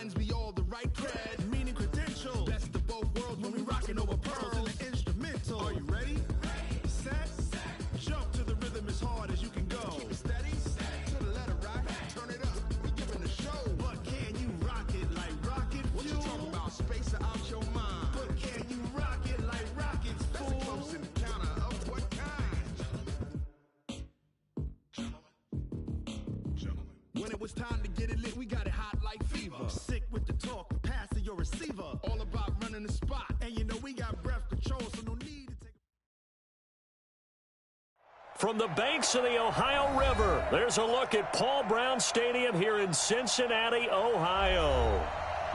lends me all the right cred, meaning credential. Best of both worlds when we rockin' over pearls in the instrumental. Are you ready? Set. Jump to the rhythm as hard as you can go. Keep it steady. To the letter right. Turn it up. We giving the show. But can you rock it like rocket fuel? What you talking about? Space out your mind. But can you rock it like rockets, fool? That's a close encounter of what kind? Gentlemen. When it was time to get it lit, we got it hot like fever. Sick with the talk, pass to your receiver. All about running the spot. And you know we got breath control, so no need to take. From the banks of the Ohio River, there's a look at Paul Brown Stadium here in Cincinnati, Ohio.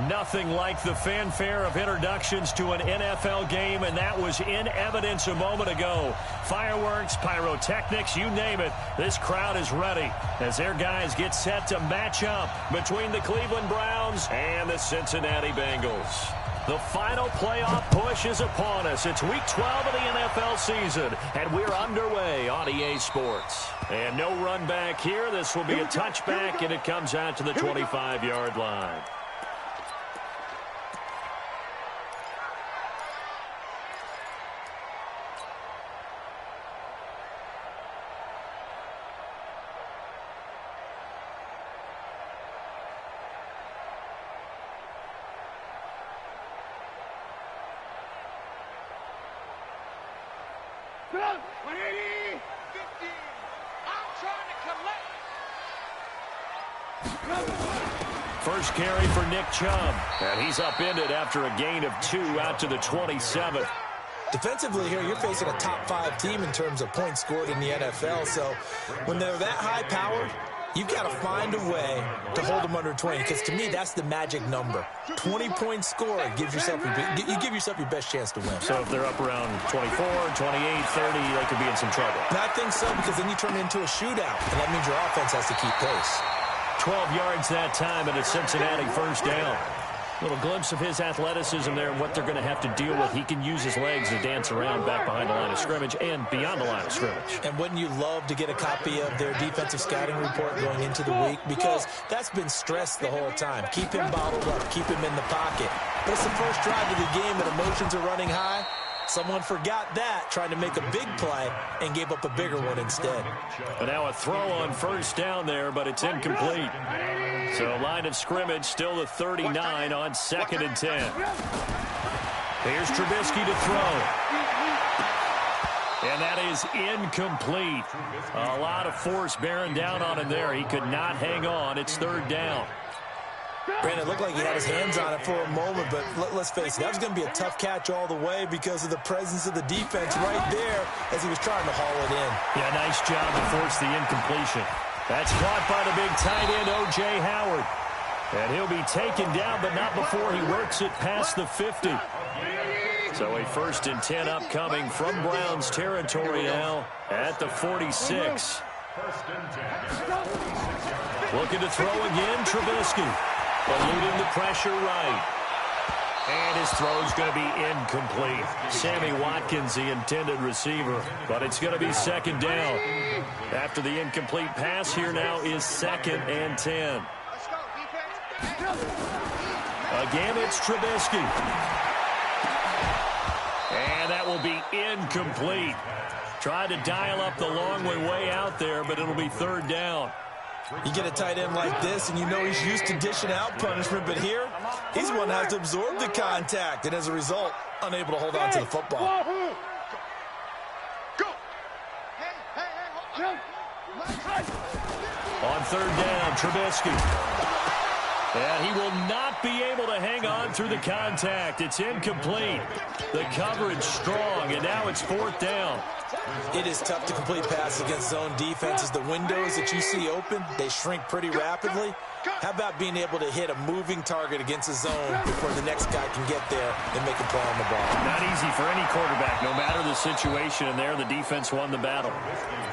Nothing like the fanfare of introductions to an NFL game, and that was in evidence a moment ago. Fireworks, pyrotechnics, you name it. This crowd is ready as their guys get set to match up between the Cleveland Browns and the Cincinnati Bengals. The final playoff push is upon us. It's week 12 of the NFL season, and we're underway on EA Sports. And no run back here. This will be a touchback, and it comes out to the 25-yard line. First carry for Nick Chubb, and he's upended after a gain of 2 out to the 27. Defensively here, you're facing a top-5 team in terms of points scored in the NFL, so when they're that high-powered, you've got to find a way to hold them under 20, because to me, that's the magic number. 20-point score gives yourself you give yourself your best chance to win. So if they're up around 24, 28, 30, they could be in some trouble. And I think so, because then you turn it into a shootout, and that means your offense has to keep pace. 12 yards that time, and it's Cincinnati first down. Little glimpse of his athleticism there and what they're going to have to deal with. He can use his legs to dance around back behind the line of scrimmage and beyond the line of scrimmage. And wouldn't you love to get a copy of their defensive scouting report going into the week? Because that's been stressed the whole time. Keep him bottled up. Keep him in the pocket. But it's the first drive of the game and emotions are running high. Someone forgot that, trying to make a big play, and gave up a bigger one instead. But now a throw on first down there, but it's incomplete. So line of scrimmage still the 39 on 2nd and 10. Here's Trubisky to throw. And that is incomplete. A lot of force bearing down on him there. He could not hang on. It's 3rd down. Brandon, it looked like he had his hands on it for a moment, but let's face it, that was going to be a tough catch all the way because of the presence of the defense right there as he was trying to haul it in. Yeah, nice job to force the incompletion. That's caught by the big tight end, O.J. Howard. And he'll be taken down, but not before he works it past the 50. So a 1st and 10 upcoming from Browns territory now at the 46. Looking to throw again, Trubisky. Eluding the pressure right. And his throw's going to be incomplete. Sammy Watkins, the intended receiver. But it's going to be 2nd down. After the incomplete pass, here now is 2nd and 10. Again, it's Trubisky. And that will be incomplete. Tried to dial up the long way out there, but it'll be 3rd down. You get a tight end like this, and you know he's used to dishing out punishment, but here, he's the one that has to absorb the contact, and as a result, unable to hold on to the football. On 3rd down, Trubisky. And he will not be able to hang on through the contact. It's incomplete. The coverage strong, and now it's 4th down. It is tough to complete passes against zone defenses. The windows that you see open, they shrink pretty rapidly. How about being able to hit a moving target against a zone before the next guy can get there and make a play on the ball? Not easy for any quarterback, no matter the situation, and there the defense won the battle.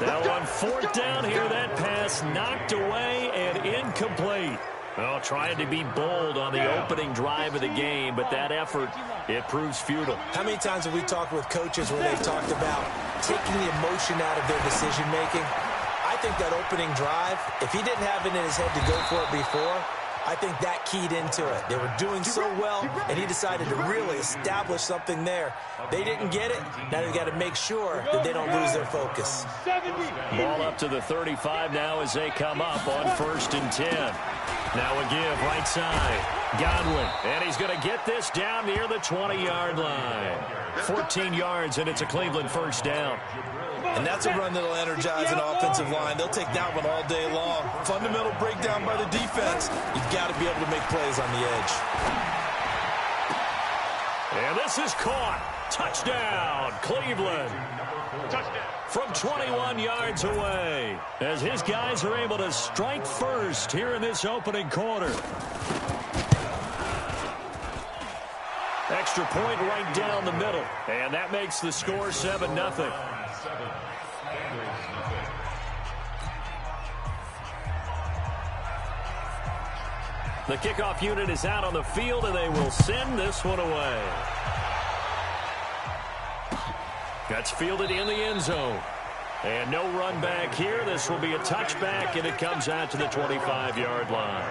Now on 4th down here, that pass knocked away and incomplete. Well, trying to be bold on the opening drive of the game, but that effort, it proves futile. How many times have we talked with coaches where they've talked about taking the emotion out of their decision-making? I think that opening drive, if he didn't have it in his head to go for it before, I think that keyed into it. They were doing so well, and he decided to really establish something there. They didn't get it. Now they've got to make sure that they don't lose their focus. Ball up to the 35 now as they come up on 1st and 10. Now a give right side. Godwin, and he's going to get this down near the 20-yard line. 14 yards, and it's a Cleveland first down. And that's a run that'll energize an offensive line. They'll take that one all day long. Fundamental breakdown by the defense. You've got to be able to make plays on the edge. And this is caught. Touchdown, Cleveland. From 21 yards away, as his guys are able to strike first here in this opening quarter. Extra point right down the middle, and that makes the score 7-0. The kickoff unit is out on the field, and they will send this one away. That's fielded in the end zone. And no run back here. This will be a touchback, and it comes out to the 25-yard line.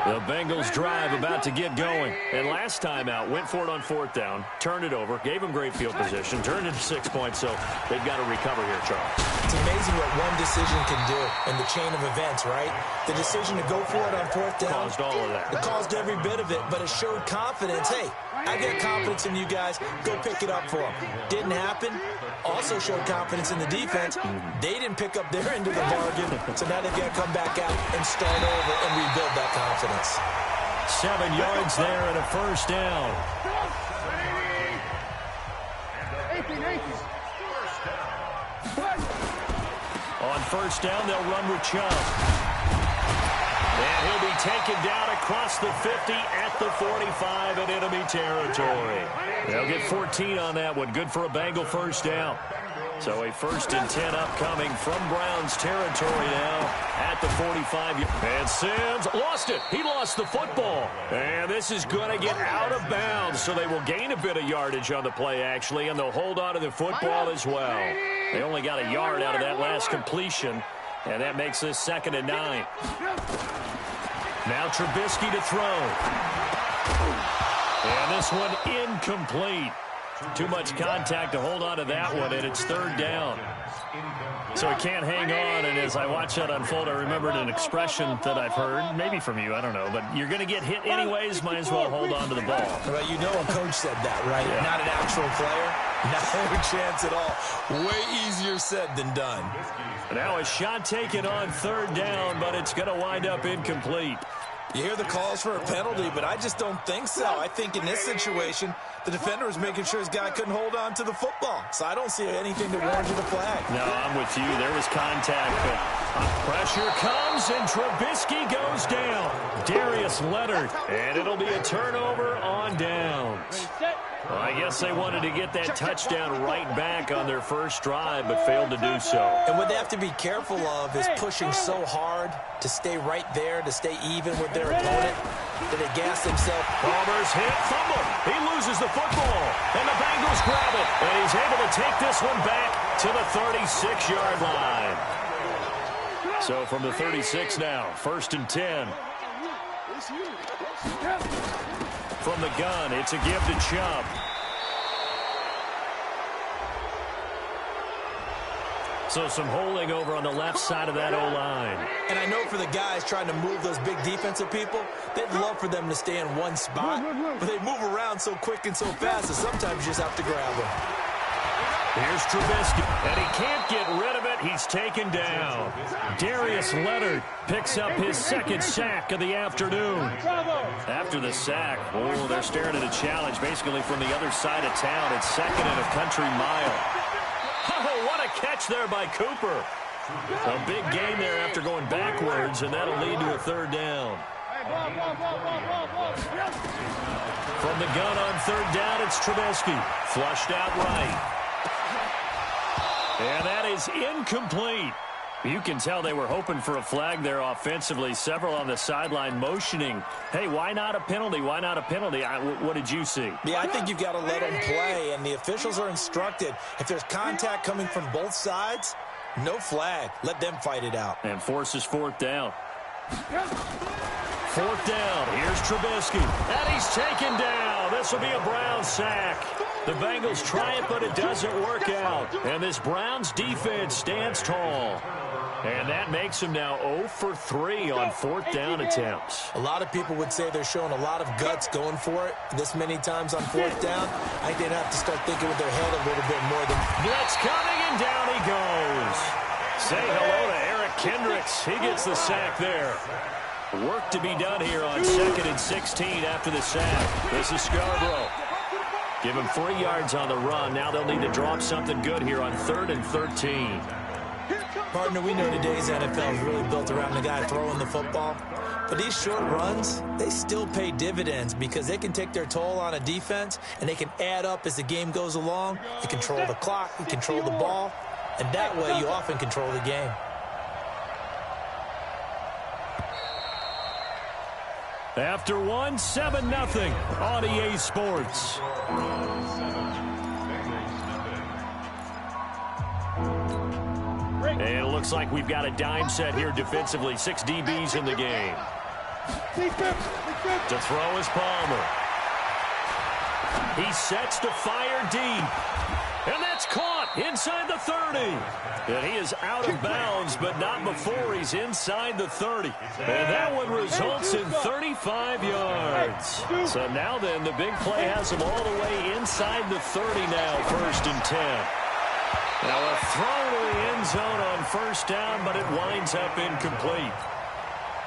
The Bengals drive about to get going. And last time out, went for it on 4th down, turned it over, gave them great field position, turned it to 6 points, so they've got to recover here, Charles. It's amazing what one decision can do in the chain of events, right? The decision to go for it on 4th down. Caused all of that. It caused every bit of it, but it showed confidence. Hey, I got confidence in you guys. Go pick it up for them. Didn't happen. Also showed confidence in the defense. They didn't pick up their end of the bargain, so now they've got to come back out and start over and rebuild that confidence. 7 yards there and a first down. On 1st down, they'll run with Chubb. And he'll be taken down across the 50 at the 45 in enemy territory. They'll get 14 on that one. Good for a Bengal first down. So a 1st and 10 upcoming from Browns territory now at the 45. And Sims lost it. He lost the football. And this is going to get out of bounds. So they will gain a bit of yardage on the play, actually, and they'll hold on to the football as well. They only got a yard out of that last completion, and that makes this 2nd and 9. Now Trubisky to throw. And this one incomplete. Too much contact to hold on to that one, and it's 3rd down. So he can't hang on, and as I watch that unfold, I remembered an expression that I've heard, maybe from you, I don't know, but you're going to get hit anyways, might as well hold on to the ball. Well, you know a coach said that, right? Yeah. Not an actual player. Not a chance at all. Way easier said than done. Now a shot taken on 3rd down, but it's going to wind up incomplete. You hear the calls for a penalty, but I just don't think so. I think in this situation, the defender was making sure his guy couldn't hold on to the football. So I don't see anything to warrant you the flag. No, I'm with you. There was contact, but pressure comes, and Trubisky goes down. Darius Leonard, and it'll be a turnover on downs. Well, I guess they wanted to get that touchdown right back on their first drive, but failed to do so. And what they have to be careful of is pushing so hard to stay right there, to stay even with their opponent, that they gas themselves. Palmer's hit, fumble. He loses the football, and the Bengals grab it. And he's able to take this one back to the 36-yard line. So from the 36 now, 1st and 10. From the gun, it's a give to Chubb. So some holding over on the left side of that O-line. And I know for the guys trying to move those big defensive people, they'd love for them to stay in one spot. But they move around so quick and so fast that sometimes you just have to grab them. Here's Trubisky, and he can't get rid of it. He's taken down. Darius Leonard picks up his 2nd sack of the afternoon. After the sack, oh, they're staring at a challenge basically from the other side of town. It's 2nd and a country mile. Oh, what a catch there by Cooper. A big gain there after going backwards, and that'll lead to a 3rd down. From the gun on 3rd down, it's Trubisky. Flushed out right. And that is incomplete. You can tell they were hoping for a flag there offensively. Several on the sideline motioning, hey, why not a penalty? Why not a penalty? What did you see? Yeah, I think you've got to let them play, and the officials are instructed. If there's contact coming from both sides, no flag. Let them fight it out. And forces 4th down. 4th down. Here's Trubisky. And he's taken down. This will be a Browns sack. The Bengals try it, but it doesn't work out. And this Browns defense stands tall. And that makes him now 0 for 3 on 4th down attempts. A lot of people would say they're showing a lot of guts going for it this many times on 4th down. I think they'd have to start thinking with their head a little bit more than... Blitz coming, and down he goes. Say hello to Eric Kendricks. He gets the sack there. Work to be done here on 2nd and 16 after the sack. This is Scarborough. Give him 3 yards on the run. Now they'll need to drop something good here on 3rd and 13. Partner, we know today's NFL is really built around the guy throwing the football. But these short runs, they still pay dividends because they can take their toll on a defense, and they can add up as the game goes along. You control the clock, you control the ball, and that way you often control the game. After 1, 7-0 on EA Sports. And it looks like we've got a dime set here defensively. 6 DBs in the game. To throw is Palmer. He sets to fire deep. And that's caught inside the 30. And he is out of bounds, but not before he's inside the 30. And that one results in 35 yards. So now then, the big play has him all the way inside the 30 now, 1st and 10. Now a throw to the end zone on 1st down, but it winds up incomplete.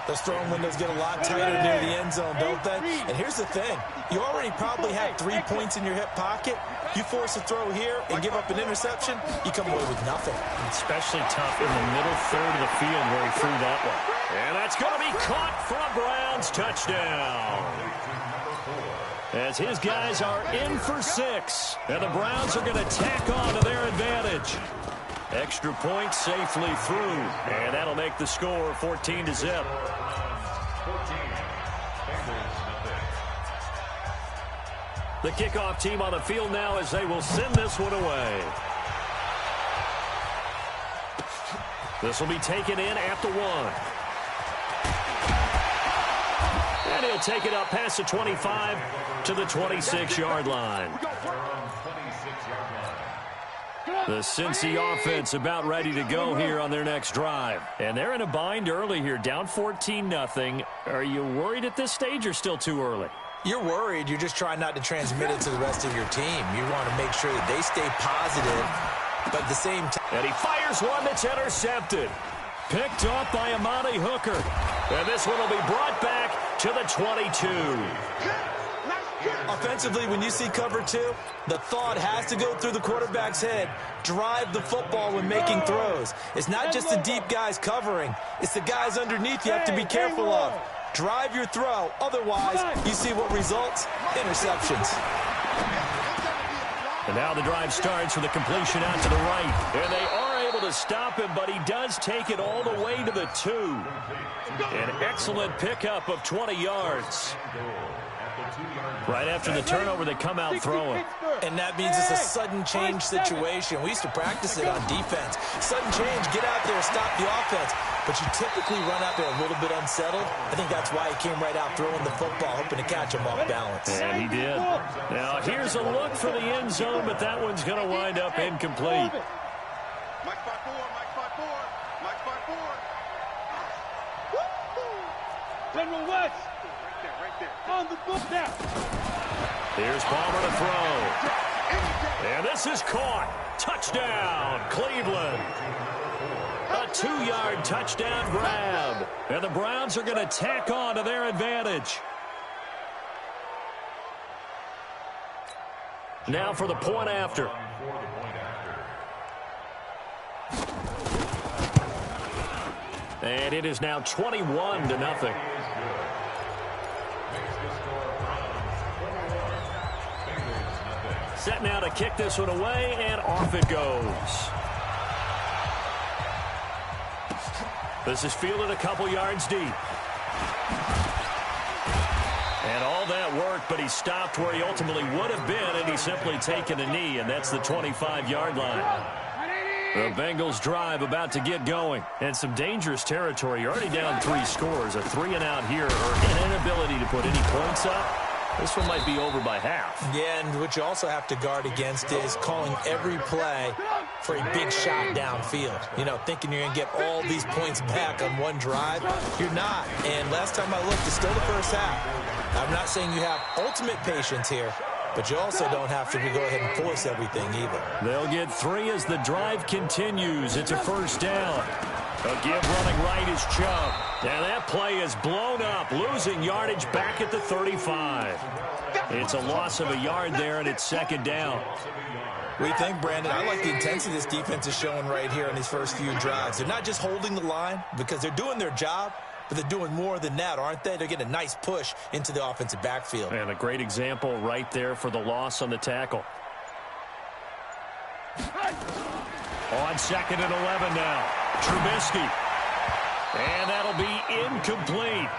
Those throwing windows get a lot tighter near the end zone, don't they? And here's the thing. You already probably have 3 points in your hip pocket. You force a throw here and give up an interception, you come away with nothing. Especially tough in the middle third of the field where he threw that one. And that's going to be caught for a Browns touchdown. As his guys are in for 6. And the Browns are going to tack on to their advantage. Extra point safely through. And that'll make the score 14-0. The kickoff team on the field now as they will send this one away. This will be taken in at the 1. And he'll take it up past the 25 to the 26-yard line. The Cincy offense about ready to go here on their next drive. And they're in a bind early here, down 14-0. Are you worried at this stage or still too early? You're worried. You're just trying not to transmit it to the rest of your team. You want to make sure that they stay positive, but at the same time... And he fires one that's intercepted. Picked up by Amani Hooker. And this one will be brought back to the 22. Offensively, when you see cover 2, the thought has to go through the quarterback's head. Drive the football when making throws. It's not just the deep guys covering. It's the guys underneath you have to be careful of. Drive your throw. Otherwise, you see what results? Interceptions. And now the drive starts with a completion out to the right. And they are able to stop him, but he does take it all the way to the 2. An excellent pickup of 20 yards. Right after the turnover, they come out throwing. And that means it's a sudden change situation. We used to practice it on defense. Sudden change, get out there, stop the offense. But you typically run out there a little bit unsettled. I think that's why he came right out throwing the football, hoping to catch him off balance. And he did. Now, here's a look for the end zone, but that one's going to wind up incomplete. Mike spot 4, Mike spot 4, Mike spot 4. General West. Right there. On the book now. Here's Palmer to throw. And this is caught. Touchdown, Cleveland. A 2-yard touchdown grab. And the Browns are going to tack on to their advantage. Now for the point after. And it is now 21-0. Set now to kick this one away, and off it goes. This is fielded a couple yards deep. And all that work, but he stopped where he ultimately would have been, and he's simply taken a knee, and that's the 25-yard line. The Bengals drive about to get going. And some dangerous territory. You're already down 3 scores. A 3-and-out here or an inability to put any points up. This one might be over by half. Yeah, and what you also have to guard against is calling every play for a big shot downfield. You know, thinking you're going to get all these points back on one drive. You're not. And last time I looked, it's still the first half. I'm not saying you have ultimate patience here, but you also don't have to go ahead and force everything either. They'll get 3 as the drive continues. It's a first down. A give running right is Chubb. And that play is blown up, losing yardage back at the 35. It's a loss of a yard there, and it's second down. What do you think, Brandon? I like the intensity this defense is showing right here in these first few drives. They're not just holding the line because they're doing their job, but they're doing more than that, aren't they? They're getting a nice push into the offensive backfield. And a great example right there for the loss on the tackle. On 2nd and 11 now. Trubisky. And that'll be incomplete.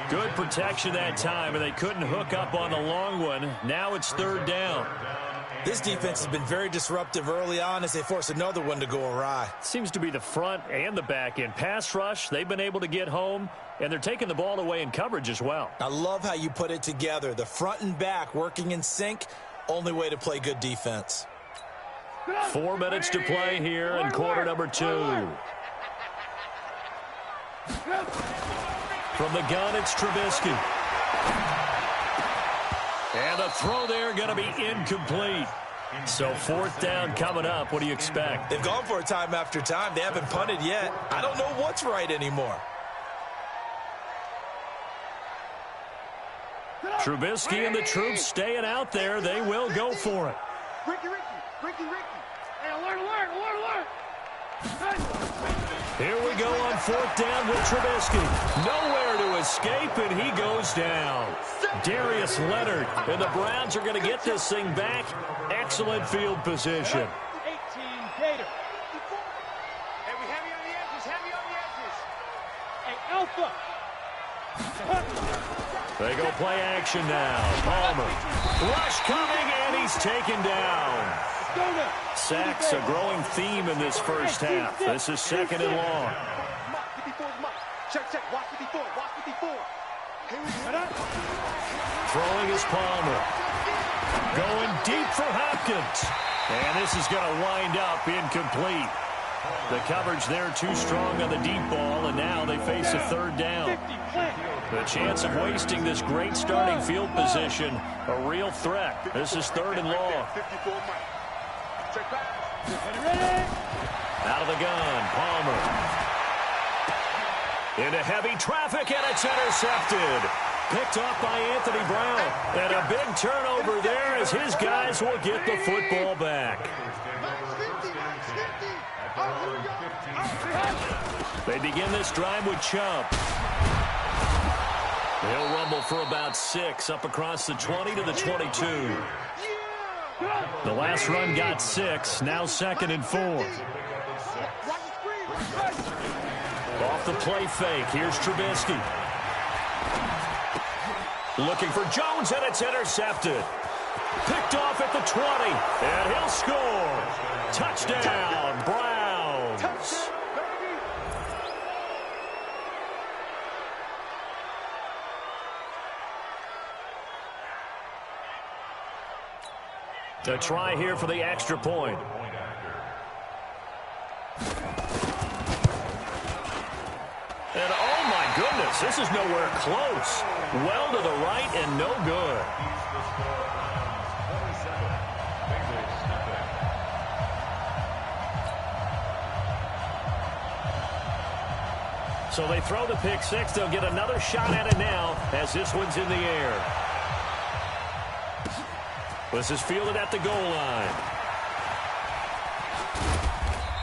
Good protection that time, and they couldn't hook up on the long one. Now it's 3rd down. This defense has been very disruptive early on as they force another one to go awry. Seems to be the front and the back end. Pass rush, they've been able to get home, and they're taking the ball away in coverage as well. I love how you put it together. The front and back working in sync, only way to play good defense. 4 minutes to play here in quarter number 2. From the gun, it's Trubisky. And the throw there going to be incomplete. So 4th down coming up. What do you expect? They've gone for it time after time. They haven't punted yet. I don't know what's right anymore. Trubisky and the troops staying out there. They will go for it. Ricky. Hey, alert. Here we go on 4th down with Trubisky. Nowhere to escape, and he goes down. Darius Leonard, and the Browns are going to get this thing back. Excellent field position. 18 Gator. Hey, we heavy on the edges. Hey, Alpha. They go play action now. Palmer. Rush coming, and he's taken down. Sacks a growing theme in this first half. This is 2nd and long. Throwing is Palmer. Going deep for Hopkins. And this is going to wind up incomplete. The coverage there too strong on the deep ball, and now they face a 3rd down. The chance of wasting this great starting field position, a real threat. This is 3rd and long. Out of the gun, Palmer. Into heavy traffic, and it's intercepted. Picked off by Anthony Brown. And a big turnover there as his guys will get the football back. They begin this drive with Chubb. He'll rumble for about 6 up across the 20 to the 22. The last run got 6, now 2nd and 4. Off the play fake, here's Trubisky. Looking for Jones, and it's intercepted. Picked off at the 20, and he'll score. Touchdown, Browns. To try here for the extra point. And oh my goodness, this is nowhere close. Well to the right and no good. So they throw the pick 6. They'll get another shot at it now as this one's in the air. This is fielded at the goal line.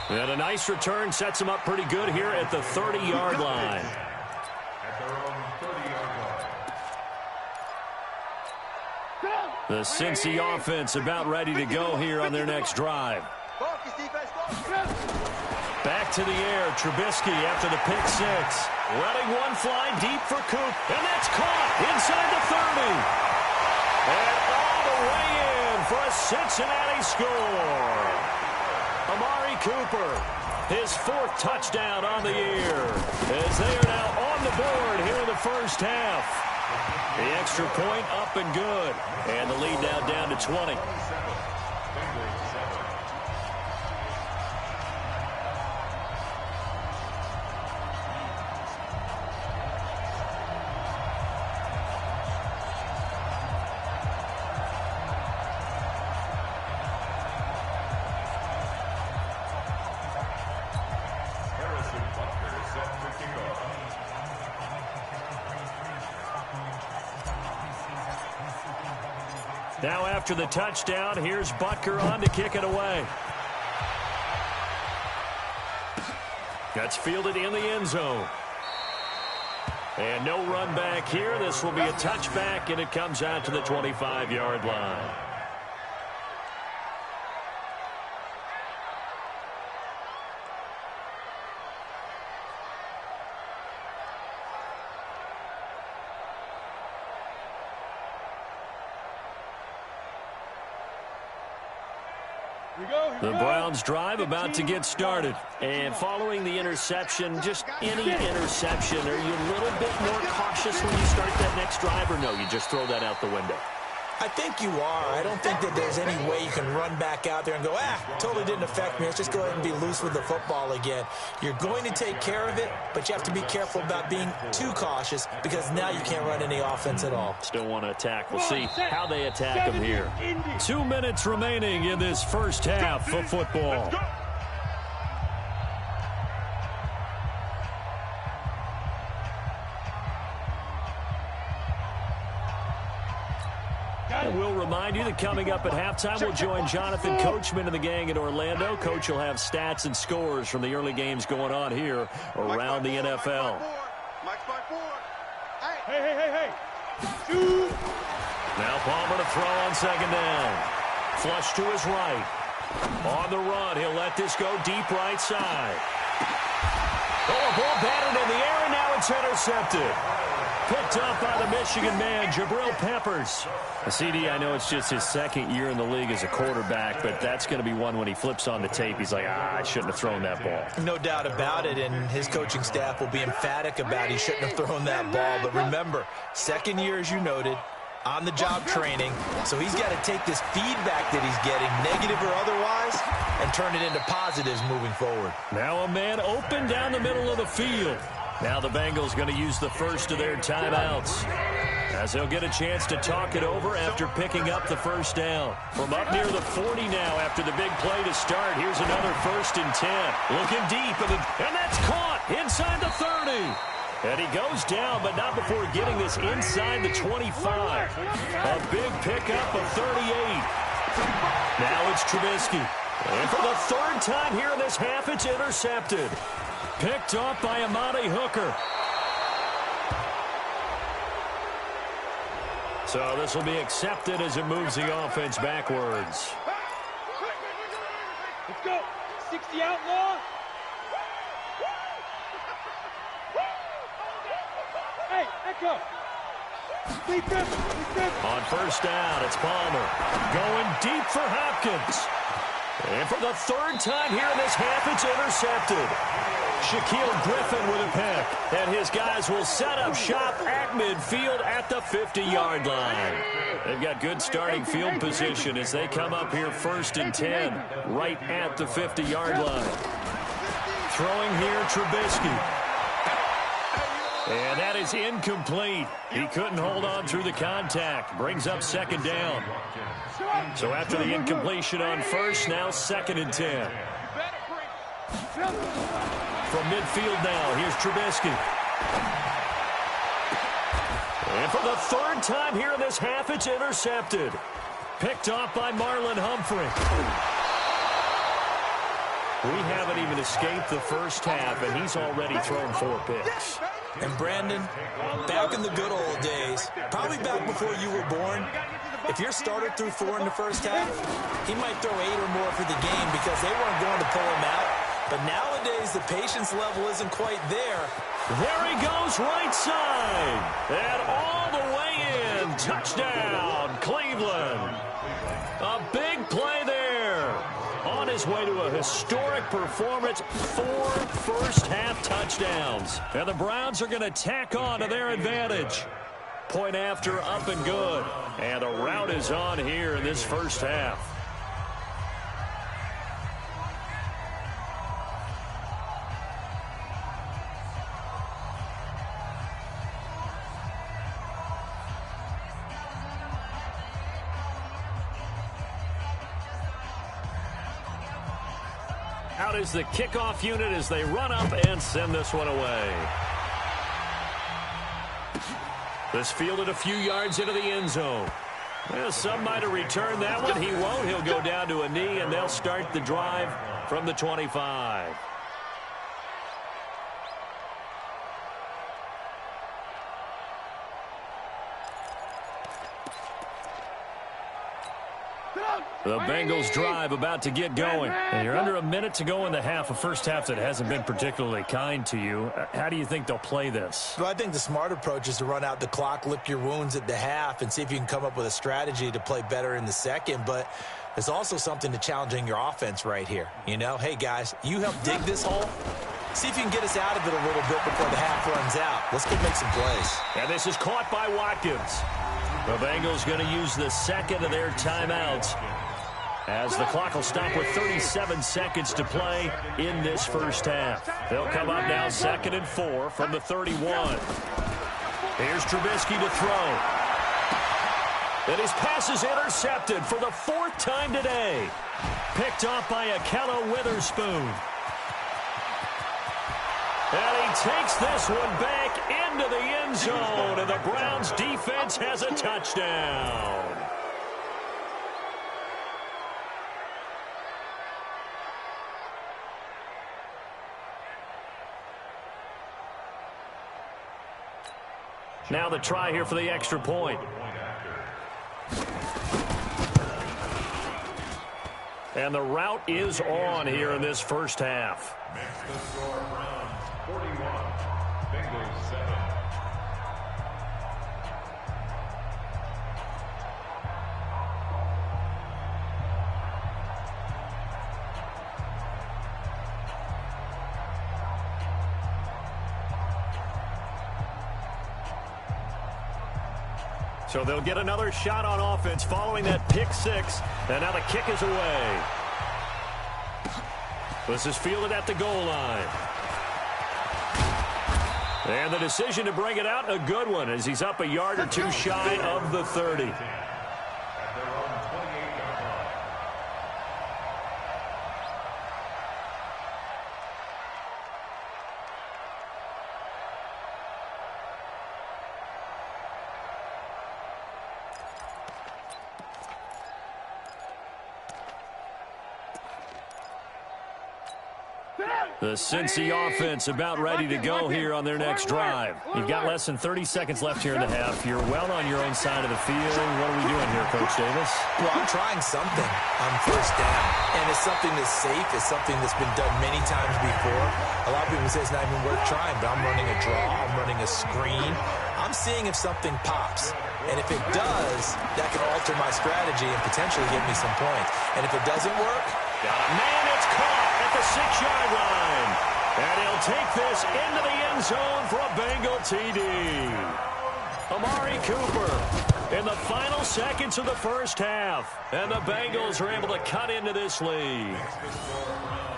And a nice return sets him up pretty good here at the 30-yard line. The Cincy offense about ready to go here on their next drive. Back to the air, Trubisky after the pick 6. Letting one fly deep for Coop, and that's caught inside the 30. And all the way in for a Cincinnati score. Amari Cooper. His 4th touchdown on the year, as they are now on the board here in the first half. The extra point up and good, and the lead now down to 20. Now after the touchdown, here's Butker on to kick it away. That's fielded in the end zone. And no run back here. This will be a touchback, and it comes out to the 25-yard line. The Browns drive about to get started. And following the interception, just any interception, are you a little bit more cautious when you start that next drive, or no, you just throw that out the window? I think you are. I don't think that there's any way you can run back out there and go, totally didn't affect me. Let's just go ahead and be loose with the football again. You're going to take care of it, but you have to be careful about being too cautious because now you can't run any offense at all. Still want to attack. We'll see how they attack them here. 2 minutes remaining in this first half of football. And we'll remind you that coming up at halftime, we'll join Jonathan Coachman and the gang in Orlando. Coach will have stats and scores from the early games going on here around the NFL. Hey. Now Palmer to throw on second down. Flush to his right. On the run, he'll let this go deep right side. Oh, a ball batted in the air, and now it's intercepted. Picked up by the Michigan man, Jabril Peppers. CD, I know it's just his 2nd year in the league as a quarterback, but that's going to be one when he flips on the tape. He's like, I shouldn't have thrown that ball. No doubt about it, and his coaching staff will be emphatic about he shouldn't have thrown that ball. But remember, 2nd year, as you noted, on-the-job training, so he's got to take this feedback that he's getting, negative or otherwise, and turn it into positives moving forward. Now a man open down the middle of the field. Now the Bengals going to use the first of their timeouts, as they'll get a chance to talk it over after picking up the first down. From up near the 40 now after the big play to start. Here's another 1st and 10. Looking deep, and that's caught inside the 30. And he goes down, but not before getting this inside the 25. A big pickup of 38. Now it's Trubisky. And for the 3rd time here in this half, it's intercepted. Picked off by Amani Hooker. So this will be accepted as it moves the offense backwards. Let's go. 60 outlaw. Hey, echo. On first down, it's Palmer. Going deep for Hopkins. And for the 3rd time here in this half, it's intercepted. Shaquille Griffin with a pick. And his guys will set up shop at midfield at the 50-yard line. They've got good starting field position as they come up here 1st and 10, right at the 50-yard line. Throwing here, Trubisky. And that is incomplete. He couldn't hold on through the contact. Brings up 2nd down. So after the incompletion on first, now 2nd and 10. From midfield now, here's Trubisky. And for the 3rd time here in this half, it's intercepted. Picked off by Marlon Humphrey. We haven't even escaped the first half, and he's already thrown 4 picks. And Brandon, back in the good old days, probably back before you were born, if your starter threw 4 in the first half, he might throw 8 or more for the game because they weren't going to pull him out. But nowadays, the patience level isn't quite there. There he goes, right side. And all the way in. Touchdown, Cleveland. A big play there. on his way to a historic performance, 4 first-half touchdowns. And the Browns are going to tack on to their advantage. Point after, up and good. And the route is on here in this first half. Out is the kickoff unit as they run up and send this one away. This fielded a few yards into the end zone. Well, some might have returned that one. He won't. He'll go down to a knee, and they'll start the drive from the 25. The Bengals drive about to get going. And you're under a minute to go in the half, a first half that hasn't been particularly kind to you. How do you think they'll play this? Well, I think the smart approach is to run out the clock, lick your wounds at the half, and see if you can come up with a strategy to play better in the second. But there's also something to challenging your offense right here. You know, hey, guys, you help dig this hole. See if you can get us out of it a little bit before the half runs out. Let's go make some plays. And this is caught by Watkins. The Bengals going to use the second of their timeouts, as the clock will stop with 37 seconds to play in this first half. They'll come up now 2nd and 4 from the 31. Here's Trubisky to throw. And his pass is intercepted for the 4th time today. Picked off by Akello Witherspoon. And he takes this one back into the end zone, and the Browns defense has a touchdown. Now the try here for the extra point. And the route is on here in this first half. Makes the score Browns 41, Bengals 7. So they'll get another shot on offense following that pick six. And now the kick is away. This is fielded at the goal line. And the decision to bring it out, a good one, as he's up a yard or two shy of the 30. The Cincy offense about ready to go here on their next drive. You've got less than 30 seconds left here in the half. You're well on your own side of the field. What are we doing here, Coach Davis? Well, I'm trying something on first down. And it's something that's safe. It's something that's been done many times before. A lot of people say it's not even worth trying, but I'm running a draw. I'm running a screen. I'm seeing if something pops. And if it does, that can alter my strategy and potentially get me some points. And if it doesn't work, got a man, it's caught at the 6-yard line. And he'll take this into the end zone for a Bengal TD. Amari Cooper in the final seconds of the first half. And the Bengals are able to cut into this lead.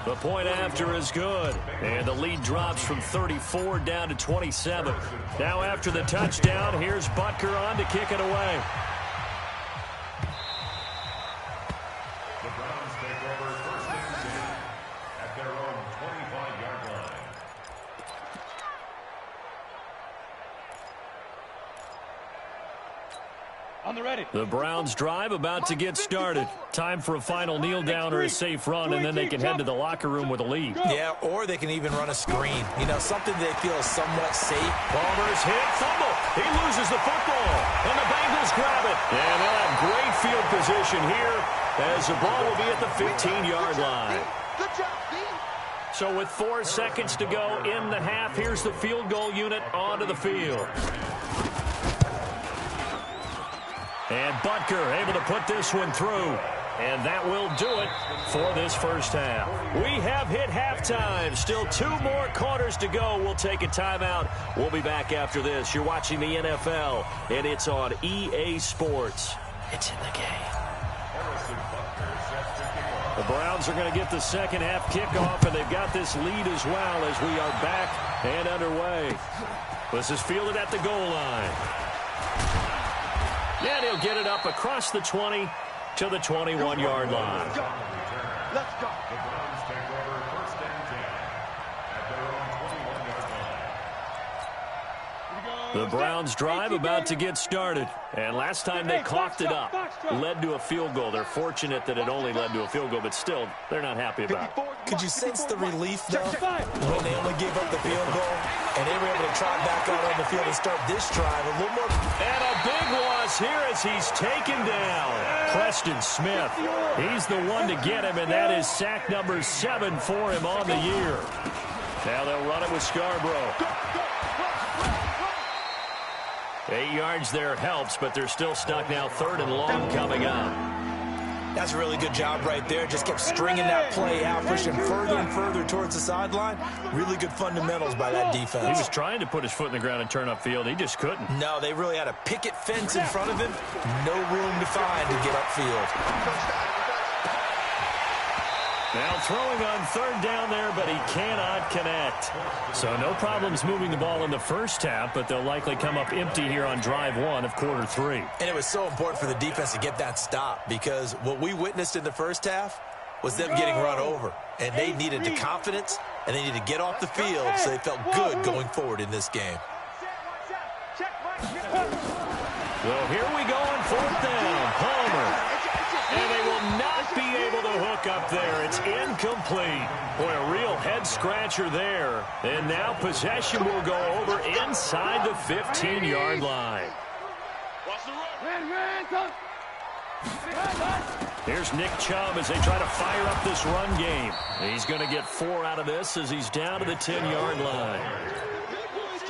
The point after is good. And the lead drops from 34 down to 27. Now after the touchdown, here's Butker on to kick it away. The Browns take over first and 10 at their own 25-yard line. On the ready. The Browns drive about to get started. Time for a final kneel down or a safe run, and then they can head to the locker room with a lead. yeah, or they can even run a screen. You know, something they feel is somewhat safe. Palmer's hit, fumble. He loses the football, and the Bengals grab it. And they'll have great field position here as the ball will be at the 15-yard line. Good job, Dean. So with 4 seconds to go in the half, here's the field goal unit onto the field. And Butker able to put this one through. And that will do it for this first half. We have hit halftime. Still 2 more quarters to go. We'll take a timeout. We'll be back after this. You're watching the NFL, and it's on EA Sports. It's in the game. The Browns are going to get the second half kickoff, and they've got this lead as well as we are back and underway. This is fielded at the goal line. And he'll get it up across the 20 to the 21-yard line. Let's go. The Browns take over first and 10 at their own 21-yard line. The Browns drive about to get started. And last time they coughed it up, led to a field goal. They're fortunate that it only led to a field goal, but still, they're not happy about it. Could you sense the relief, though, when they only gave up the field goal and they were able to trot back out on the field and start this drive a little more? And a big loss here as he's taken down. Preston Smith, he's the one to get him, and that is sack number 7 for him on the year. Now they'll run it with Scarborough. 8 yards there helps, but they're still stuck now. 3rd and long coming up. That's a really good job right there. Just kept stringing that play out, pushing further and further towards the sideline. Really good fundamentals by that defense. He was trying to put his foot in the ground and turn upfield. He just couldn't. No, they really had a picket fence in front of him. No room to find to get upfield. Now throwing on 3rd down there, but he cannot connect. So no problems moving the ball in the first half, but they'll likely come up empty here on drive 1 of quarter 3. And it was so important for the defense to get that stop, because what we witnessed in the first half was them getting run over. And they needed the confidence, and they needed to get off the field so they felt good going forward in this game. Well, here we go on 4th down. Palmer. And they will not be able to hook up there. It's incomplete. Boy, a real head-scratcher there. And now possession will go over inside the 15-yard line. Here's Nick Chubb as they try to fire up this run game. He's going to get 4 out of this as he's down to the 10-yard line.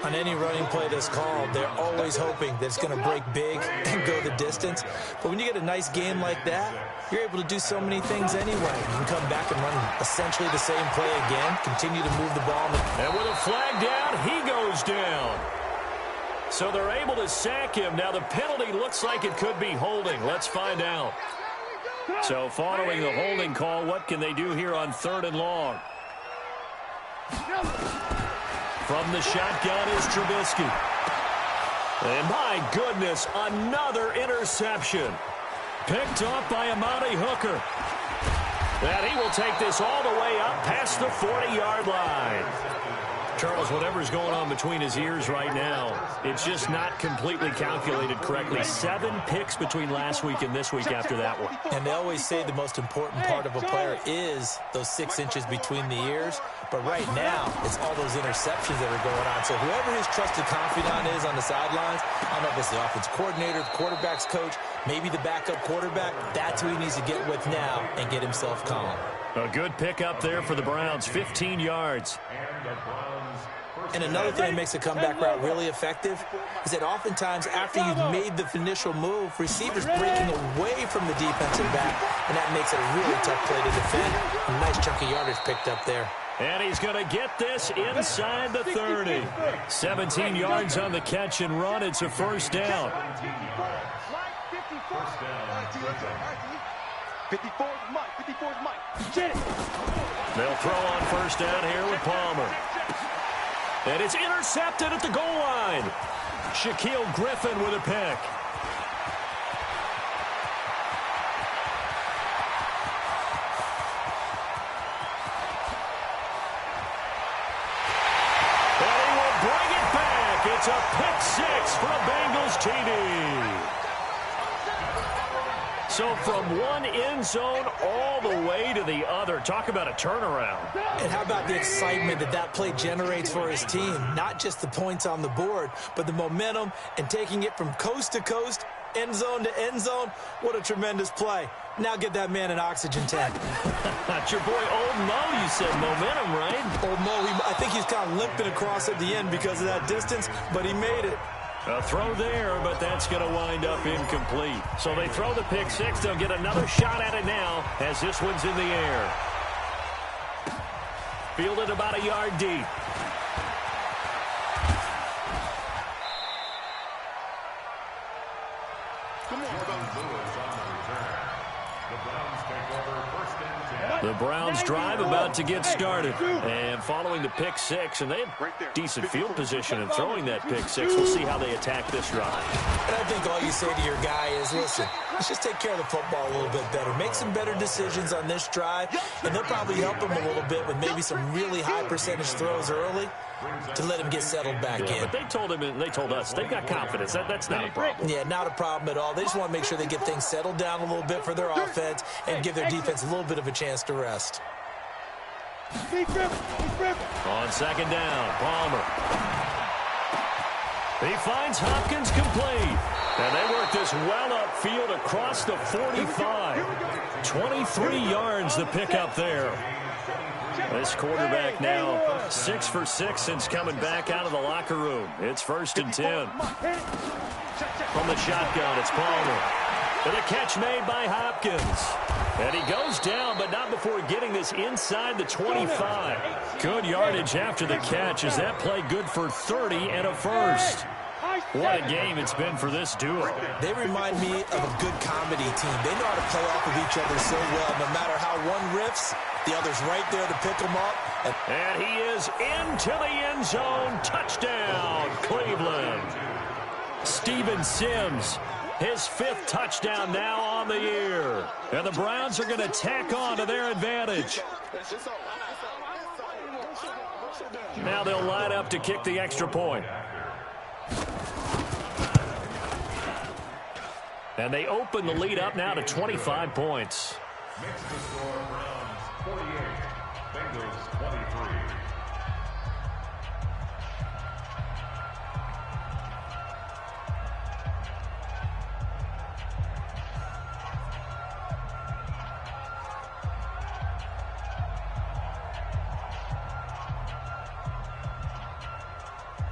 On any running play that's called, they're always hoping that it's going to break big and go the distance. But when you get a nice game like that, you're able to do so many things anyway. You can come back and run essentially the same play again, continue to move the ball. And with a flag down, he goes down. So they're able to sack him. Now the penalty looks like it could be holding. Let's find out. So following the holding call, what can they do here on 3rd and long? From the shotgun is Trubisky. And my goodness, another interception. Picked off by Amani Hooker. And he will take this all the way up past the 40-yard line. Charles, whatever's going on between his ears right now, it's just not completely calculated correctly. 7 picks between last week and this week after that one. And they always say the most important part of a player is those 6 inches between the ears. But right now, it's all those interceptions that are going on. So whoever his trusted confidant is on the sidelines, I don't know if it's the offense coordinator, the quarterback's coach, maybe the backup quarterback, that's who he needs to get with now and get himself calm. A good pick up there for the Browns, 15 yards. And another thing that makes a comeback route really effective is that oftentimes after you've made the initial move, receivers breaking away from the defensive back, and that makes it a really tough play to defend. A nice chunk of yardage picked up there. And he's going to get this inside the 30. 17 yards on the catch and run. It's a first down. 54's Mike. 54's Mike. Get it. They'll throw on first down here with Palmer. And it's intercepted at the goal line. Shaquille Griffin with a pick. And he will bring it back. It's a pick 6 for a Bengals TD. So from one end zone all the way to the other. Talk about a turnaround. And how about the excitement that that play generates for his team? Not just the points on the board, but the momentum and taking it from coast to coast, end zone to end zone. What a tremendous play. Now get that man an oxygen tank. That's your boy Old Mo, you said. Momentum, right? Old Mo, I think he's kind of limping across at the end because of that distance, but he made it. A throw there, but that's going to wind up incomplete. So they throw the pick six. They'll get another shot at it now as this one's in the air. Fielded about a yard deep. Come on, The Browns drive about to get started. And following the pick six, and they had decent field position in throwing that pick six. We'll see how they attack this drive. And I think all you say to your guy is, listen, let's just take care of the football a little bit better. Make some better decisions on this drive, and they'll probably help him a little bit with maybe some really high percentage throws early to let him get settled back in. But they told him, and they told us, they've got confidence. That's not a problem. Yeah, not a problem at all. They just want to make sure they get things settled down a little bit for their offense and give their defense a little bit of a chance to rest. On second down, Palmer. He finds Hopkins complete. And they work this well upfield across the 45. 23 yards the pickup there. This quarterback now 6 for 6 since coming back out of the locker room. It's 1st and 10. From the shotgun, it's Palmer. And a catch made by Hopkins. And he goes down, but not before getting this inside the 25. Good yardage after the catch as that play good for 30 and a first. What a game it's been for this duo. They remind me of a good comedy team. They know how to play off of each other so well. No matter how one riffs, the other's right there to pick them up. And he is into the end zone. Touchdown, Cleveland. Steven Sims, his 5th touchdown now on the year. And the Browns are going to tack on to their advantage. Now they'll line up to kick the extra point. And they open the lead up now to 25 points. Makes the score Browns 48, Bengals 23.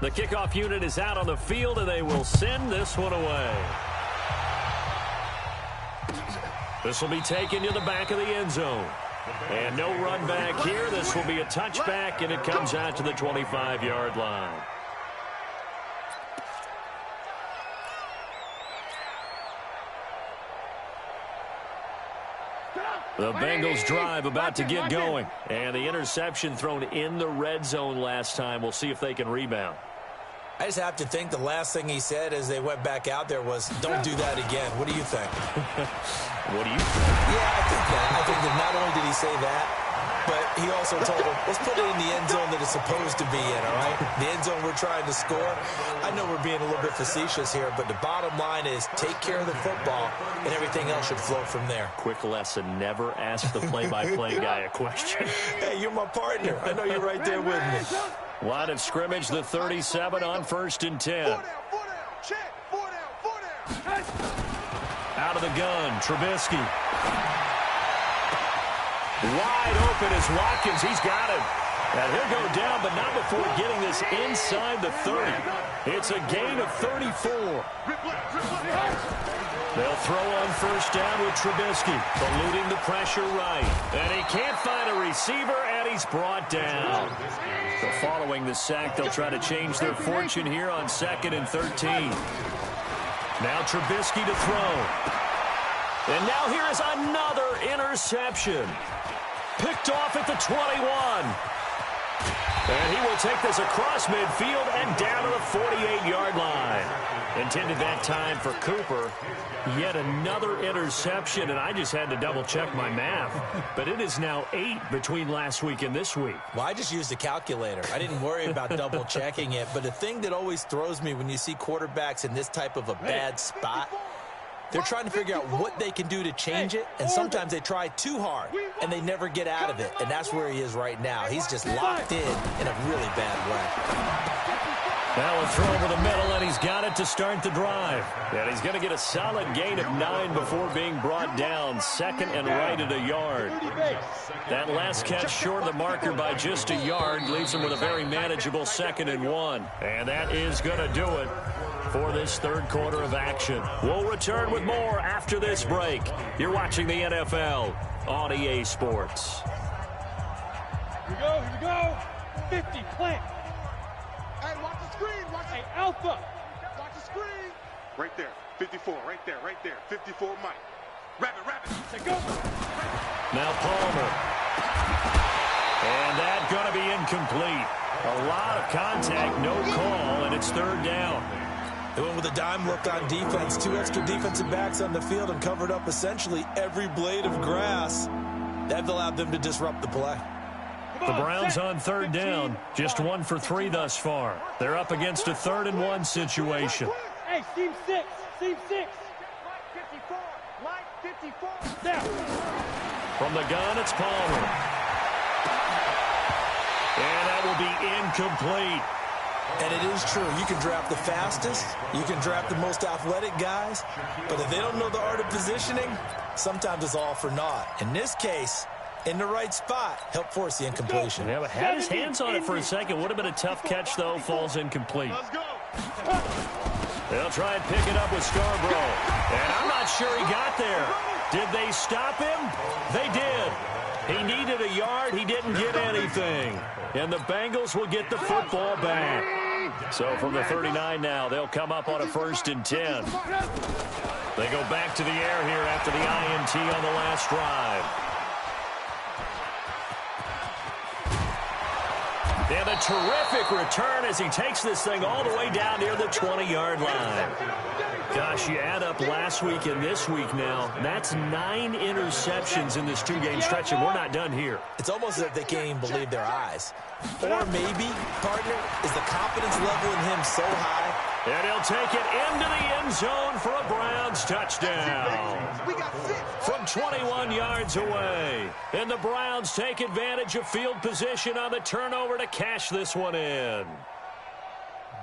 The kickoff unit is out on the field, and they will send this one away. This will be taken to the back of the end zone. And no run back here. This will be a touchback, and it comes out to the 25-yard line. The Bengals drive about to get going. And the interception thrown in the red zone last time. We'll see if they can rebound. I just have to think the last thing he said as they went back out there was, don't do that again. What do you think? What do you think? Yeah, I think that. I think that not only did he say that, but he also told him, let's put it in the end zone that it's supposed to be in, all right? The end zone we're trying to score. I know we're being a little bit facetious here, but the bottom line is take care of the football, and everything else should flow from there. Quick lesson, never ask the play-by-play guy a question. Hey, you're my partner. I know you're right there with me. Line of scrimmage, the 37 on 1st and 10. Out of the gun, Trubisky. Wide open is Watkins. He's got him. And he'll go down, but not before getting this inside the 30. It's a gain of 34. They'll throw on 1st down with Trubisky, eluding the pressure right. And he can't find a receiver, and he's brought down. So following the sack, they'll try to change their fortune here on 2nd and 13. Now Trubisky to throw. And now here is another interception. Picked off at the 21. And he will take this across midfield and down to the 48-yard line. Intended that time for Cooper. Yet another interception, and I just had to double-check my math. But it is now 8 between last week and this week. Well, I just used a calculator. I didn't worry about double-checking it. But the thing that always throws me when you see quarterbacks in this type of a bad spot, they're trying to figure out what they can do to change it, and sometimes they try too hard, and they never get out of it, and that's where he is right now. He's just locked in a really bad way. Now a throw over the middle, and he's got it to start the drive. And he's going to get a solid gain of 9 before being brought down. Second and right at a yard. That last catch short of the marker by just a yard leaves him with a very manageable 2nd and 1. And that is going to do it for this third quarter of action. We'll return with more after this break. You're watching the NFL on EA Sports. Here we go. 50, plant. Hey, watch the screen. Watch Hey, Alpha. Watch the screen. Right there. 54. Right there. 54, Mike. Rabbit. Say go. Now Palmer. And that's going to be incomplete. A lot of contact, no call, and it's third down. They went with a dime look on defense. 2 extra defensive backs on the field and covered up essentially every blade of grass. That allowed them to disrupt the play. The Browns on third down. Just 1 for 3 thus far. They're up against a 3rd and 1 situation. Hey, seam 6. Seam 6. Mike 54. Down. From the gun, it's Palmer. And that will be incomplete. And it is true. You can draft the fastest. You can draft the most athletic guys. But if they don't know the art of positioning, sometimes it's all for naught. In this case, in the right spot, help force the incompletion. Yeah, but had his hands on it for a second. Would have been a tough catch, though. Falls incomplete. Let's go. They'll try and pick it up with Scarborough. And I'm not sure he got there. Did they stop him? They did. He needed a yard. He didn't get anything. And the Bengals will get the football back. So from the 39 now, they'll come up on a 1st and 10. They go back to the air here after the INT on the last drive. And a terrific return as he takes this thing all the way down near the 20-yard line. Gosh, you add up last week and this week now, that's 9 interceptions in this 2-game stretch, and we're not done here. It's almost as if they can't even believe their eyes. Or maybe, partner, is the confidence level in him so high? And he'll take it into the end zone for a Browns touchdown. From 21 yards away. And the Browns take advantage of field position on the turnover to cash this one in.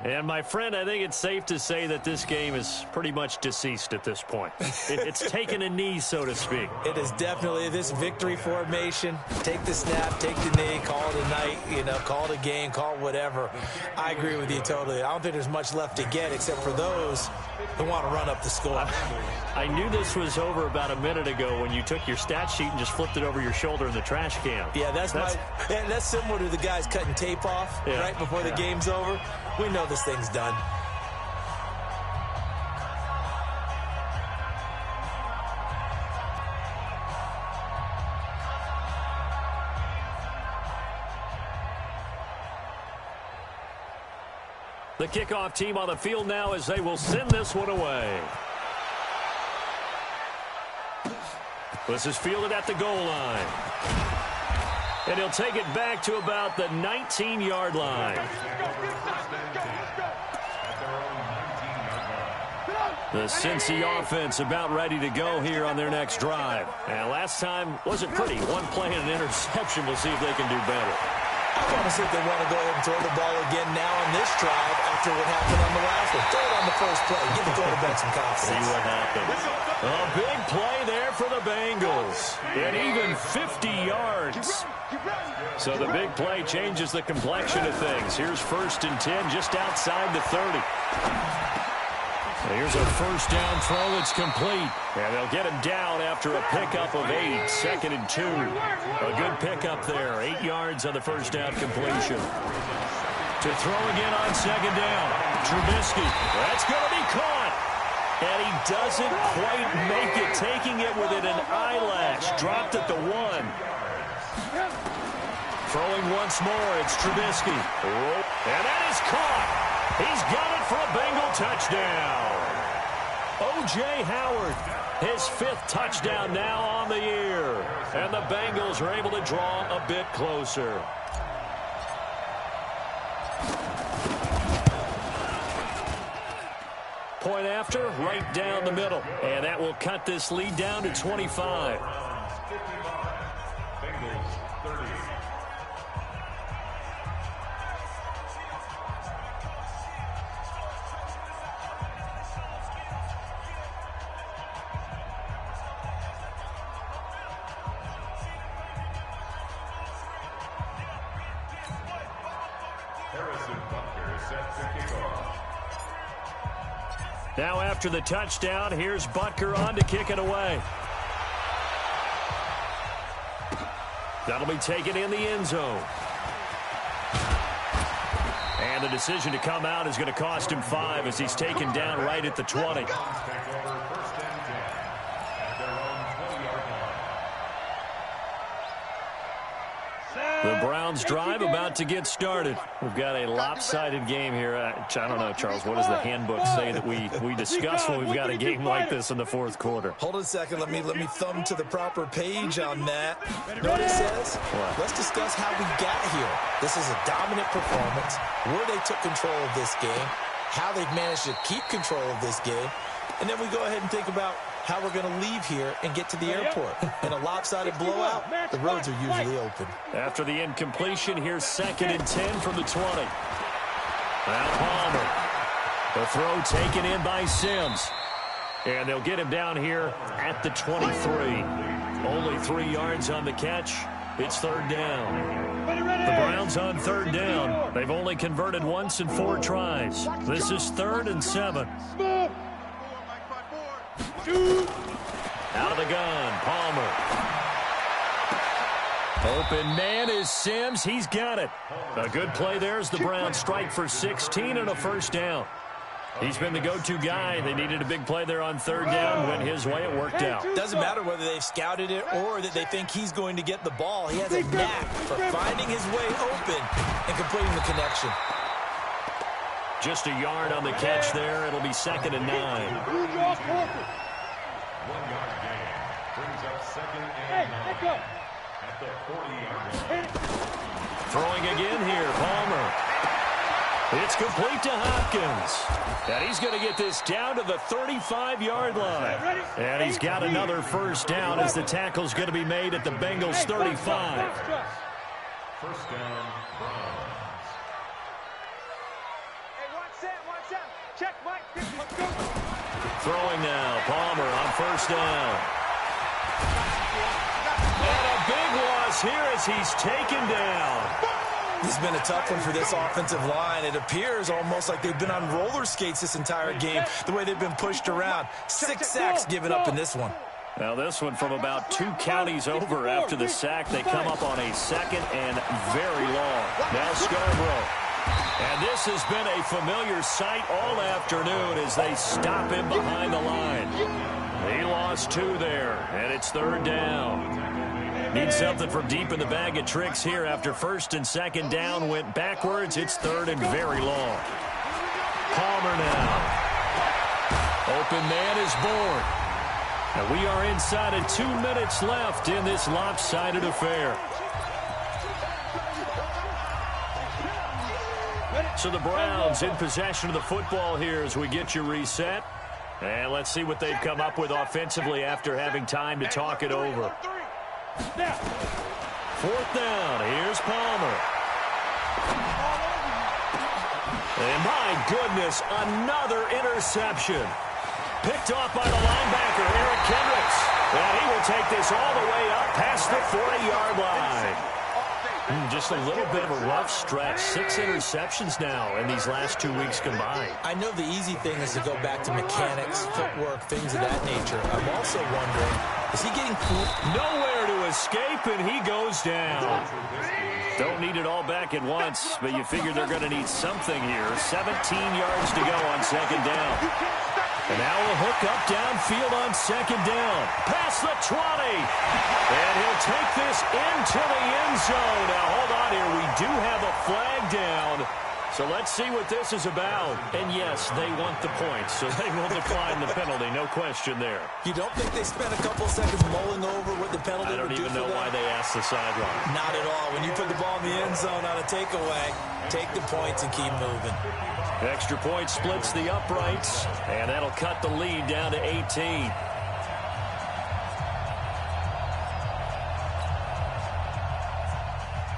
And, my friend, I think it's safe to say that this game is pretty much deceased at this point. It's taken a knee, so to speak. It is definitely this victory formation. Take the snap, take the knee, call it a night, call it a game, call it whatever. I agree with you totally. I don't think there's much left to get except for those who want to run up the score. I knew this was over about a minute ago when you took your stat sheet and just flipped it over your shoulder in the trash can. Yeah, that's similar to the guys cutting tape off right before the game's over. We know this thing's done. The kickoff team on the field now as they will send this one away. This is fielded at the goal line. And he'll take it back to about the 19-yard line. The Cincy offense about ready to go here on their next drive. And last time wasn't pretty. One play and an interception. We'll see if they can do better. I want to see if they want to go ahead and throw the ball again now on this drive after what happened on the last one. Throw it on the first play. Give the quarterback some confidence. See what happens. A big play there for the Bengals. And even 50 yards. So the big play changes the complexion of things. Here's 1st and 10 just outside the 30. Here's a first down throw that's complete. And they'll get him down after a pickup of 8. 2nd and 2. A good pickup there. 8 yards on the first down completion. To throw again on 2nd down. Trubisky. That's going to be caught. And he doesn't quite make it. Taking it within an eyelash. Dropped at the 1. Throwing once more. It's Trubisky. And that is caught. He's got it for a Bengal touchdown. O.J. Howard, his 5th touchdown now on the year. And the Bengals are able to draw a bit closer. Point after, right down the middle. And that will cut this lead down to 25. Bengals 30. Harrison Butker set to kick off. Now after the touchdown, here's Butker on to kick it away. That'll be taken in the end zone. And the decision to come out is going to cost him 5 as he's taken down right at the 20. The Browns drive about to get started. We've got a lopsided game here. I don't know, Charles, what does the handbook say that we discuss when we've got a game like this in the fourth quarter? Hold on a second. Let me thumb to the proper page on that. You know what it says? What? Let's discuss how we got here. This is a dominant performance, where they took control of this game, how they've managed to keep control of this game, and then we go ahead and think about how we're going to leave here and get to the airport. In a lopsided blowout, the roads are usually open. After the incompletion, here's 2nd and 10 from the 20. Now Palmer. The throw taken in by Sims. And they'll get him down here at the 23. Only 3 yards on the catch. It's 3rd down. The Browns on 3rd down. They've only converted once in 4 tries. This is 3rd and 7. Out of the gun, Palmer. Open man is Sims. He's got it. A good play there as the Browns strike for 16 and a 1st down. He's been the go-to guy. They needed a big play there on 3rd down. Went his way. It worked out. Doesn't matter whether they've scouted it or that they think he's going to get the ball. He has a knack for finding his way open and completing the connection. Just a yard on the catch there. It'll be 2nd and 9. 1 yard gain brings up 2nd and 9 at the 40-yard line. Throwing again here, Palmer. It's complete to Hopkins. And he's going to get this down to the 35-yard line. And he's got another 1st down as the tackle's going to be made at the Bengals 35. 1st down, Browns. Check, Mike. Throwing now, Palmer on 1st down. And a big loss here as he's taken down. This has been a tough one for this offensive line. It appears almost like they've been on roller skates this entire game, the way they've been pushed around. 6 sacks given up in this one. Now this one from about 2 counties over after the sack. They come up on a 2nd and very long. Now Scarborough. And this has been a familiar sight all afternoon as they stop him behind the line. He lost 2 there, and it's 3rd down. Need something from deep in the bag of tricks here after 1st and 2nd down went backwards. It's 3rd and very long. Palmer now. Open man is born. And we are inside of 2 minutes left in this lopsided affair. So the Browns in possession of the football here as we get you reset. And let's see what they've come up with offensively after having time to talk it over. 4th down. Here's Palmer. And my goodness, another interception. Picked off by the linebacker, Eric Kendricks. And he will take this all the way up past the 40-yard line. Just a little bit of a rough stretch. 6 interceptions now in these last 2 weeks combined. I know the easy thing is to go back to mechanics, footwork, things of that nature. I'm also wondering, is he getting nowhere to escape, and he goes down. Don't need it all back at once, but you figure they're going to need something here. 17 yards to go on 2nd down. And now a hook up downfield on 2nd down. Past the 20. And he'll take this into the end zone. Now, hold on here. We do have a flag down. So let's see what this is about. And, yes, they want the points, so they will decline the penalty. No question there. You don't think they spent a couple seconds mulling over what the penalty would do for them? I don't even know why they asked the sideline. Not at all. When you put the ball in the end zone on a takeaway, take the points and keep moving. Extra point splits the uprights, and that'll cut the lead down to 18.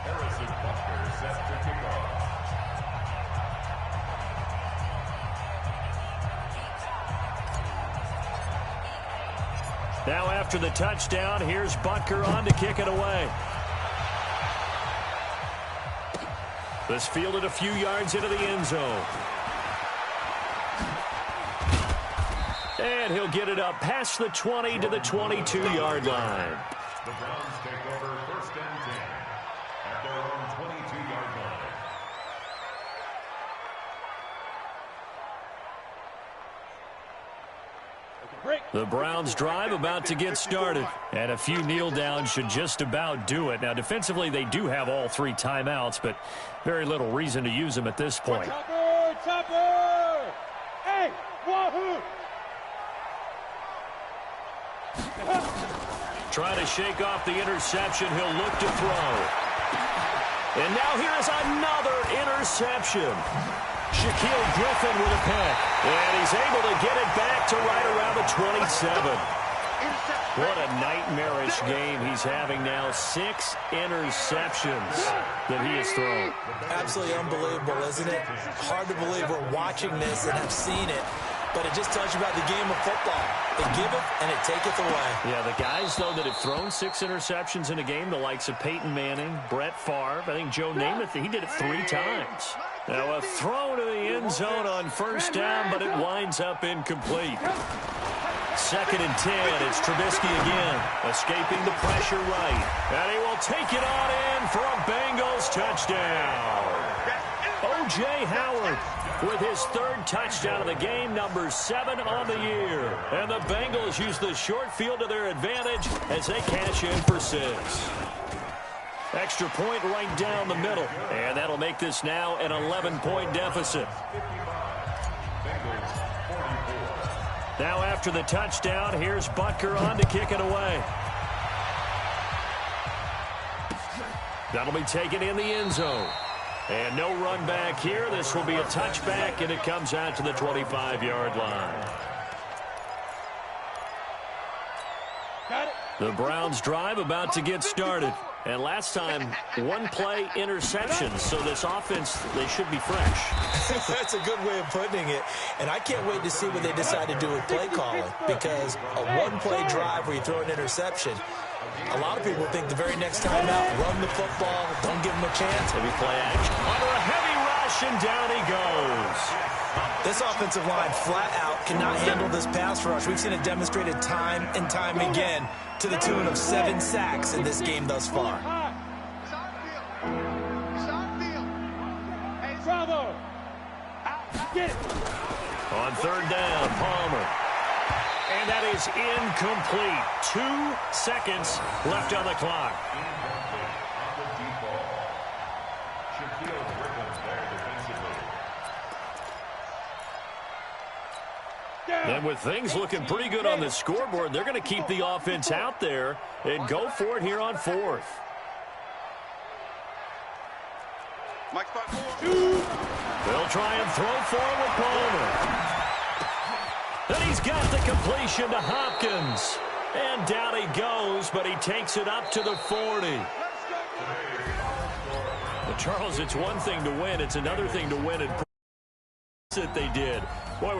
Harrison Butker set to kick off. Now after the touchdown, here's Butker on to kick it away. This fielded a few yards into the end zone. And he'll get it up past the 20 to the 22-yard line. The Browns take over 1st and 10 at their own 22-yard line. The Browns drive about to get started. And a few kneel downs should just about do it. Now, defensively, they do have all 3 timeouts, but very little reason to use them at this point. Topper! Hey, wahoo! Trying to shake off the interception. He'll look to throw. And now here is another interception. Shaquille Griffin with a pick. And he's able to get it back to right around the 27. What a nightmarish game he's having now. 6 interceptions that he has thrown. Absolutely unbelievable, isn't it? Hard to believe we're watching this and have seen it. But it just tells you about the game of football. It giveth and it taketh away. Yeah, the guys, though, that have thrown 6 interceptions in a game, the likes of Peyton Manning, Brett Favre, I think Joe Namath, he did it 3 times. Now, a throw to the end zone on 1st down, but it winds up incomplete. 2nd and 10, it's Trubisky again, escaping the pressure right. And he will take it on in for a Bengals touchdown. O.J. Howard with his 3rd touchdown of the game, number 7 on the year. And the Bengals use the short field to their advantage as they cash in for 6. Extra point right down the middle. And that'll make this now an 11-point deficit. Now after the touchdown, here's Butker on to kick it away. That'll be taken in the end zone. And no run back here. This will be a touchback, and it comes out to the 25-yard line. The Browns drive about to get started. And last time, 1-play interceptions. So this offense, they should be fresh. That's a good way of putting it. And I can't wait to see what they decide to do with play calling. Because a 1-play drive where you throw an interception, a lot of people think the very next time out, run the football, don't give them a chance. Heavy play action. Under a heavy rush, and down he goes. This offensive line flat out cannot handle this pass rush. We've seen it demonstrated time and time again to the tune of 7 sacks in this game thus far. Bravo! Get it! On 3rd down, Palmer. And that is incomplete. 2 seconds left on the clock. And with things looking pretty good on the scoreboard, they're going to keep the offense out there and go for it here on 4th. They'll try and throw for it with Palmer. And he's got the completion to Hopkins. And down he goes, but he takes it up to the 40. Well, Charles, it's one thing to win. It's another thing to win and that they did. Boy,